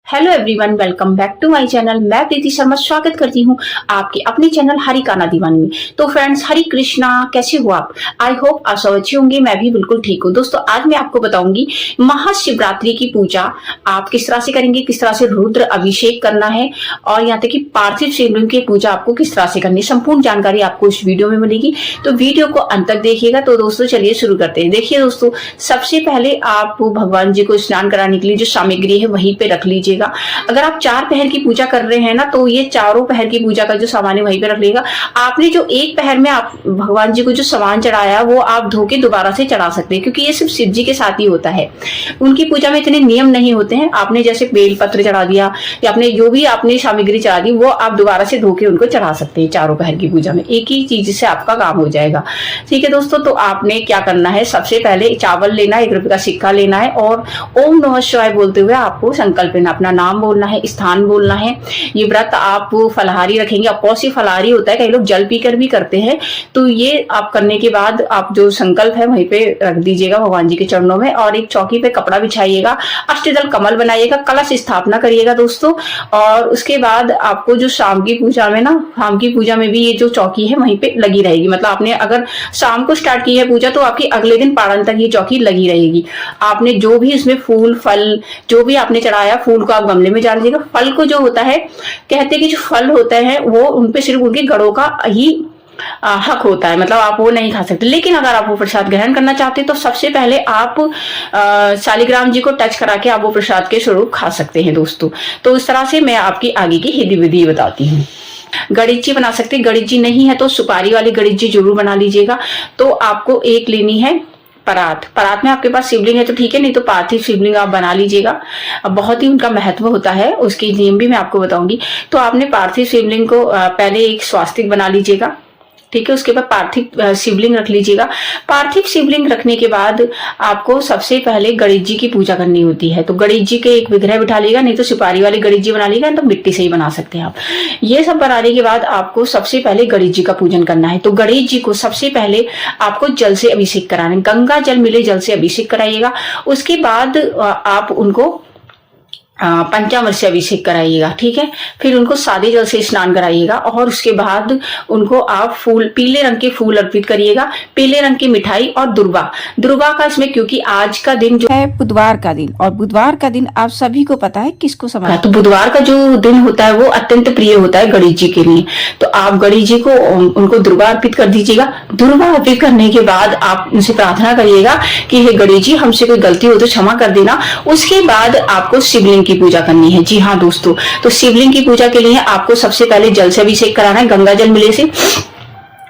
Hello everyone, welcome back to my channel. मैं प्रीति शर्मा स्वागत करती हूँ आपके अपने चैनल हरिकाना दीवानी में। तो फ्रेंड्स, हरी कृष्णा, कैसे हो आप? आई होप आप सब अच्छे होंगे। मैं भी बिल्कुल ठीक हूँ। दोस्तों, आज मैं आपको बताऊंगी महाशिवरात्रि की पूजा आप किस तरह से करेंगे, किस तरह से रुद्र अभिषेक करना है और यहाँ तक कि पार्थिव शिवलिंग की पूजा आपको किस तरह से करनी है। संपूर्ण जानकारी आपको इस वीडियो में मिलेगी, तो वीडियो को अंत तक देखिएगा। तो दोस्तों चलिए शुरू करते हैं। देखिए दोस्तों, सबसे पहले आप भगवान जी को स्नान कराने के लिए जो सामग्री है वहीं पे रख लीजिए। अगर आप 4 पहर की पूजा कर रहे हैं ना, तो ये चारों पहर की पूजा का जो सामान है वहीं पे रख लेगा। आपने जो एक पहर में आप भगवान जी को जो सामान चढ़ाया वो आप धो के दोबारा से चढ़ा सकते हैं, क्योंकि ये सिर्फ शिव जी के साथ ही होता है। उनकी पूजा में इतने नियम नहीं होते हैं। आपने जैसे बेल पत्र चढ़ा दिया या आपने जो भी आपने सामग्री चढ़ा दी वो आप दोबारा से धो के उनको चढ़ा सकते हैं। चारों पहर की पूजा में एक ही चीज से आपका काम हो जाएगा। ठीक है दोस्तों, तो आपने क्या करना है, सबसे पहले चावल लेना, 1 रुपए का सिक्का लेना है और ओम नमः शिवाय बोलते हुए आपको संकल्प लेना, अपना नाम बोलना है, स्थान बोलना है। ये व्रत आप फलाहारी रखेंगे। अपोसी फलाहारी होता है, कई लोग जल पीकर भी करते हैं। तो ये आप करने के बाद आप जो संकल्प है वहीं पे रख दीजिएगा भगवान जी के चरणों में, और एक चौकी पे कपड़ा बिछाइएगा, अष्टदल कमल बनाइएगा, कलश स्थापना करिएगा दोस्तों। और उसके बाद आपको जो शाम की पूजा में ना, शाम की पूजा में भी ये जो चौकी है वहीं पे लगी रहेगी। मतलब आपने अगर शाम को स्टार्ट की है पूजा तो आपकी अगले दिन पारण तक ये चौकी लगी रहेगी। आपने जो भी इसमें फूल फल जो भी आपने चढ़ाया, फूल को आप गमले में डाल दीजिएगा। फल को जो होता है, कहते हैं कि जो फल होते हैं वो उनपे सिर्फ उनके गड़ों का ही हक होता है, मतलब आप वो नहीं खा सकते। लेकिन अगर आप वो प्रसाद ग्रहण करना चाहते हैं तो सबसे पहले आप शालिग्राम जी को टच करा के आप वो प्रसाद के स्वरूप खा सकते हैं दोस्तों। तो इस तरह से मैं आपकी आगे की विधि बताती हूँ। गणेश बना सकते हैं, गणेश जी नहीं है तो सुपारी वाली गणेश जी जरूर बना लीजिएगा। तो आपको एक लेनी है परात में आपके पास शिवलिंग है तो ठीक है, नहीं तो पार्थिव शिवलिंग आप बना लीजिएगा। बहुत ही उनका महत्व होता है, उसके नियम भी मैं आपको बताऊंगी। तो आपने पार्थिव शिवलिंग को पहले एक स्वास्तिक बना लीजिएगा, ठीक है। उसके बाद पार्थिव शिवलिंग रख लीजिएगा। पार्थिव शिवलिंग रखने के बाद आपको सबसे पहले गणेश जी की पूजा करनी होती है। तो गणेश जी के एक विग्रह बिठा लीजिएगा, नहीं तो सुपारी वाले गणेश जी बना लीजिएगा, तो मिट्टी से ही बना सकते हैं आप। ये सब बनाने के बाद आपको सबसे पहले गणेश जी का पूजन करना है। तो गणेश जी को सबसे पहले आपको जल से अभिषेक कराना है, गंगा जल मिले जल से अभिषेक कराइएगा। उसके बाद आप उनको पंचामृत से अभिषेक कराइएगा, ठीक है। फिर उनको सादे जल से स्नान कराइएगा और उसके बाद उनको आप फूल, पीले रंग के फूल अर्पित करिएगा, पीले रंग की मिठाई और दुर्वा का इसमें, क्योंकि आज का दिन जो है बुधवार का दिन, और बुधवार का दिन आप सभी को पता है किसको समझ, तो बुधवार का जो दिन होता है वो अत्यंत प्रिय होता है गणेश जी के लिए। तो आप गणेश जी को उनको दुर्वा अर्पित कर दीजिएगा। दुर्वा अर्पित करने के बाद आप उनसे प्रार्थना करिएगा कि हे गणेश जी, हमसे कोई गलती हो तो क्षमा कर देना। उसके बाद आपको शिवलिंग की पूजा करनी है। जी हाँ दोस्तों, तो शिवलिंग की पूजा के लिए आपको सबसे पहले जल से अभिषेक कराना है, गंगा जल मिले से।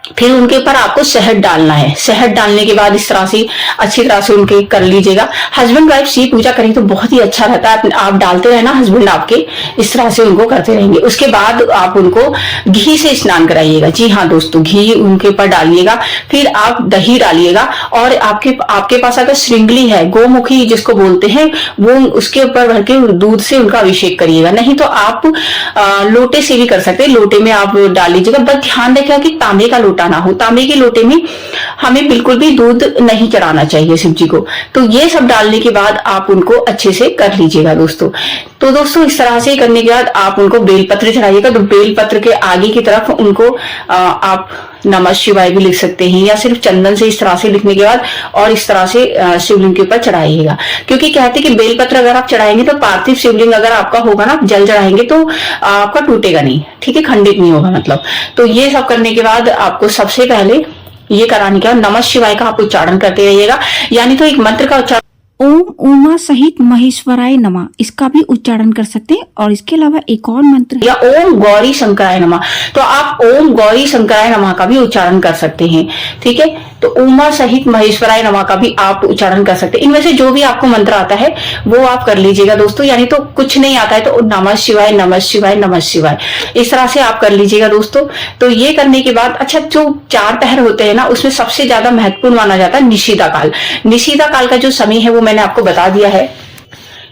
फिर उनके ऊपर आपको शहद डालना है। शहद डालने के बाद इस तरह से अच्छी तरह से उनके कर लीजिएगा। हस्बैंड वाइफ से पूजा करें तो बहुत ही अच्छा रहता है। आप डालते रहना, हस्बैंड आपके इस तरह से उनको करते रहेंगे। उसके बाद आप उनको घी से स्नान कराइएगा। जी हाँ दोस्तों, घी उनके ऊपर डालिएगा। फिर आप दही डालिएगा और आपके पास अगर श्रृंगली है, गोमुखी जिसको बोलते हैं, वो उसके ऊपर भर के दूध से उनका अभिषेक करिएगा। नहीं तो आप लोटे से भी कर सकते हैं, लोटे में आप डाल लीजिएगा। बस ध्यान रखिएगा कि तांबे का लोटा ना हो। तांबे के लोटे में हमें बिल्कुल भी दूध नहीं चढ़ाना चाहिए शिव जी को। तो ये सब डालने के बाद आप उनको अच्छे से कर लीजिएगा दोस्तों। तो दोस्तों इस तरह से करने के बाद आप उनको बेलपत्र चढ़ाइएगा। तो बेलपत्र के आगे की तरफ उनको आप नमः शिवाय भी लिख सकते हैं, या सिर्फ चंदन से इस तरह से लिखने के बाद और इस तरह से शिवलिंग के ऊपर चढ़ाइएगा। क्योंकि कहते हैं कि बेलपत्र अगर आप चढ़ाएंगे तो पार्थिव शिवलिंग अगर आपका होगा ना, जल चढ़ाएंगे तो आपका टूटेगा नहीं, ठीक है, खंडित नहीं होगा मतलब। तो ये सब करने के बाद आपको सबसे पहले ये कराने के बाद नमः शिवाय का आप उच्चारण करते रहिएगा, यानी तो एक मंत्र का उच्चारण, ओम उमा सहित महेश्वराय नमः, इसका भी उच्चारण कर सकते हैं। और इसके अलावा एक और मंत्र या ओम गौरी शंकराय नमः, तो आप ओम गौरी शंकराय नमः का भी उच्चारण कर सकते हैं, ठीक है। तो उमा सहित महेश्वराय नमः का भी आप उच्चारण कर सकते हैं। इनमें से जो भी आपको मंत्र आता है वो आप कर लीजिएगा दोस्तों। यानी तो कुछ नहीं आता है तो नमः शिवाय नमः शिवाय नमः शिवाय, इस तरह से आप कर लीजिएगा दोस्तों। तो ये करने के बाद अच्छा, जो 4 पहर होते हैं ना, उसमें सबसे ज्यादा महत्वपूर्ण माना जाता है निशिदा काल। निशिदा काल का जो समय है वो मैंने आपको बता दिया है।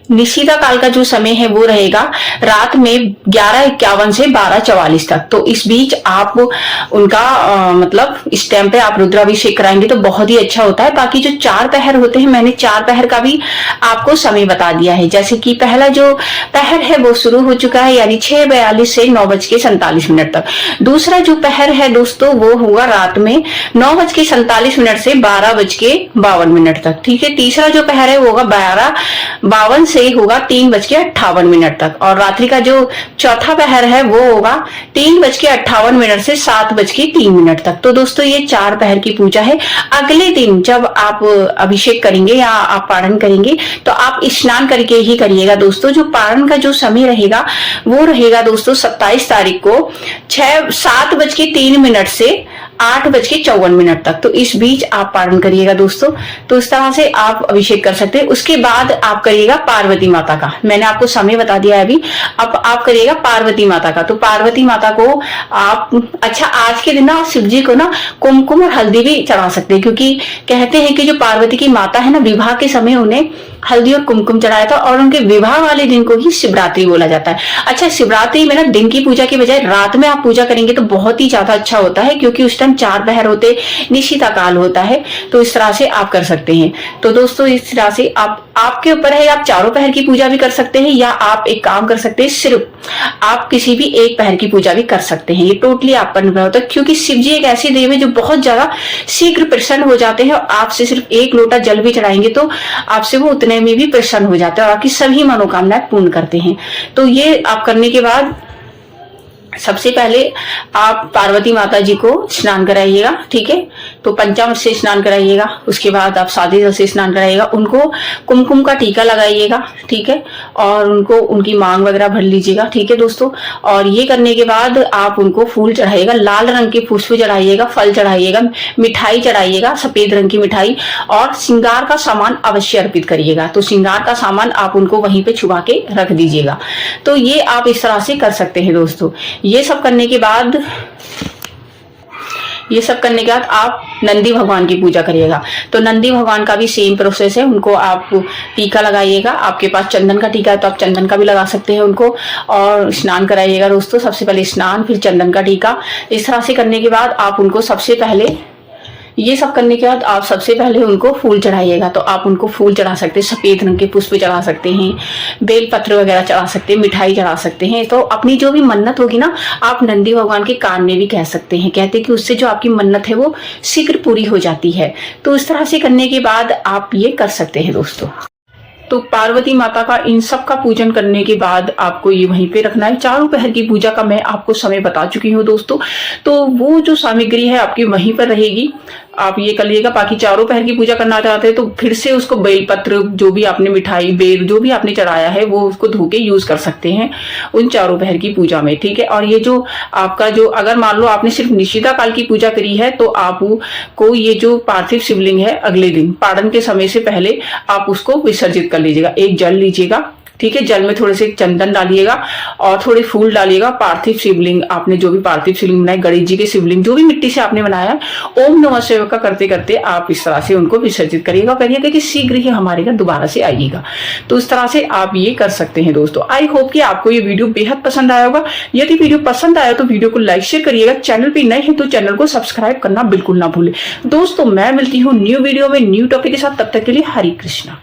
निशिता काल का जो समय है वो रहेगा रात में 11:51 से 12:44 तक। तो इस बीच आप उनका मतलब इस टाइम पे आप रुद्राभिषेक कराएंगे तो बहुत ही अच्छा होता है। बाकी जो 4 पहर होते हैं, मैंने 4 पहर का भी आपको समय बता दिया है। जैसे कि पहला जो पहर है वो शुरू हो चुका है, यानी 6:42 से 9:47 तक। दूसरा जो पहर है दोस्तों वो होगा रात में 9:47 से 12:52 तक। ठीक है। तीसरा जो पहर है वो होगा 12:52 से होगा 3:58 तक। और रात्रि का जो चौथा पहर है वो होगा 3:58 से 7:03 तक। तो दोस्तों ये 4 पहर की पूजा है। अगले दिन जब आप अभिषेक करेंगे या आप पारण करेंगे तो आप स्नान करके ही करिएगा दोस्तों। जो पारण का जो समय रहेगा वो रहेगा दोस्तों 27 तारीख को 7:03 से 8:54 तक। तो इस बीच आप पारण करिएगा दोस्तों। तो इस तरह से आप अभिषेक कर सकते हैं। उसके बाद आप करिएगा पार्वती माता का, मैंने आपको समय बता दिया है अभी। अब आप करिएगा पार्वती माता का। तो पार्वती माता को आप अच्छा आज के दिन ना शिव जी को ना कुमकुम और हल्दी भी चढ़ा सकते हैं, क्योंकि कहते हैं कि जो पार्वती की माता है ना, विवाह के समय उन्हें हल्दी और कुमकुम चढ़ाया था और उनके विवाह वाले दिन को ही शिवरात्रि बोला जाता है। अच्छा, शिवरात्रि में ना दिन की पूजा के बजाय रात में आप पूजा करेंगे तो बहुत ही ज्यादा अच्छा होता है, क्योंकि उस टाइम 4 पहर होते, निशिता काल होता है। तो इस तरह से आप कर सकते हैं। तो दोस्तों इस तरह से आपके ऊपर है, आप चारों पहर की पूजा भी कर सकते हैं या आप एक काम कर सकते हैं, सिर्फ आप किसी भी एक पहर की पूजा भी कर सकते हैं। ये टोटली आप पर निर्भर होता है, क्योंकि शिव जी एक ऐसी देव है जो बहुत ज्यादा शीघ्र प्रसन्न हो जाते हैं। और आपसे सिर्फ 1 लोटा जल भी चढ़ाएंगे तो आपसे वो उतने में भी प्रसन्न हो जाते हैं और आपकी सभी मनोकामनाएं पूर्ण करते हैं। तो ये आप करने के बाद सबसे पहले आप पार्वती माता जी को स्नान कराइएगा। ठीक है। तो पंचामृत से स्नान कराइएगा। उसके बाद आप सादे जल से स्नान कराइएगा। उनको कुमकुम का टीका लगाइएगा। ठीक है। और उनको उनकी मांग वगैरह भर लीजिएगा। ठीक है दोस्तों। और ये करने के बाद आप उनको फूल चढ़ाइएगा, लाल रंग के पुष्प चढ़ाइएगा, फल चढ़ाइएगा, मिठाई चढ़ाइएगा, सफेद रंग की मिठाई, और श्रृंगार का सामान अवश्य अर्पित करिएगा। तो श्रृंगार का सामान आप उनको वहीं पे छुपा के रख दीजिएगा। तो ये आप इस तरह से कर सकते हैं दोस्तों। ये सब करने के बाद आप नंदी भगवान की पूजा करिएगा। तो नंदी भगवान का भी सेम प्रोसेस है। उनको आप टीका लगाइएगा। आपके पास चंदन का टीका है तो आप चंदन का भी लगा सकते हैं उनको, और स्नान कराइएगा दोस्तों। सबसे पहले स्नान, फिर चंदन का टीका। इस तरह से करने के बाद आप उनको सबसे पहले ये सब करने के बाद आप सबसे पहले उनको फूल चढ़ाइएगा। तो आप उनको फूल चढ़ा सकते हैं, सफेद रंग के पुष्प चढ़ा सकते हैं, बेलपत्र वगैरह चढ़ा सकते हैं, मिठाई चढ़ा सकते हैं। तो अपनी जो भी मन्नत होगी ना, आप नंदी भगवान के कान में भी कह सकते हैं। कहते हैं कि उससे जो आपकी मन्नत है वो शीघ्र पूरी हो जाती है। तो इस तरह से करने के बाद आप ये कर सकते हैं दोस्तों। तो पार्वती माता का इन सब का पूजन करने के बाद आपको ये वहीं पे रखना है। चारों पहर की पूजा का मैं आपको समय बता चुकी हूँ दोस्तों। तो वो जो सामग्री है आपकी वहीं पर रहेगी, आप ये कर लीजिएगा। बाकी चारों पहर की पूजा करना चाहते हैं तो फिर से उसको बेलपत्र, जो भी आपने मिठाई, बेल जो भी आपने चढ़ाया है वो उसको धो के यूज कर सकते हैं उन चारों पहर की पूजा में। ठीक है। और ये जो आपका जो, अगर मान लो आपने सिर्फ निशिता काल की पूजा करी है तो आपको ये जो पार्थिव शिवलिंग है अगले दिन पारण के समय से पहले आप उसको विसर्जित कर लीजिएगा। एक जल लीजिएगा। ठीक है। जल में थोड़े से चंदन डालिएगा और थोड़े फूल डालिएगा। पार्थिव शिवलिंग, आपने जो भी पार्थिव शिवलिंग बनाए, गणेश जी के शिवलिंग जो भी मिट्टी से आपने बनाया है, ओम नमः शिवाय का करते करते आप इस तरह से उनको विसर्जित करिएगा। करिएगा कि शीघ्र ही हमारे घर दोबारा से आइएगा। तो इस तरह से आप ये कर सकते हैं दोस्तों। आई होप कि आपको ये वीडियो बेहद पसंद आया होगा। यदि वीडियो पसंद आया तो वीडियो को लाइक शेयर करिएगा। चैनल पे नए हैं तो चैनल को सब्सक्राइब करना बिल्कुल ना भूलें दोस्तों। मैं मिलती हूँ न्यू वीडियो में न्यू टॉपिक के साथ। तब तक के लिए हरे कृष्णा।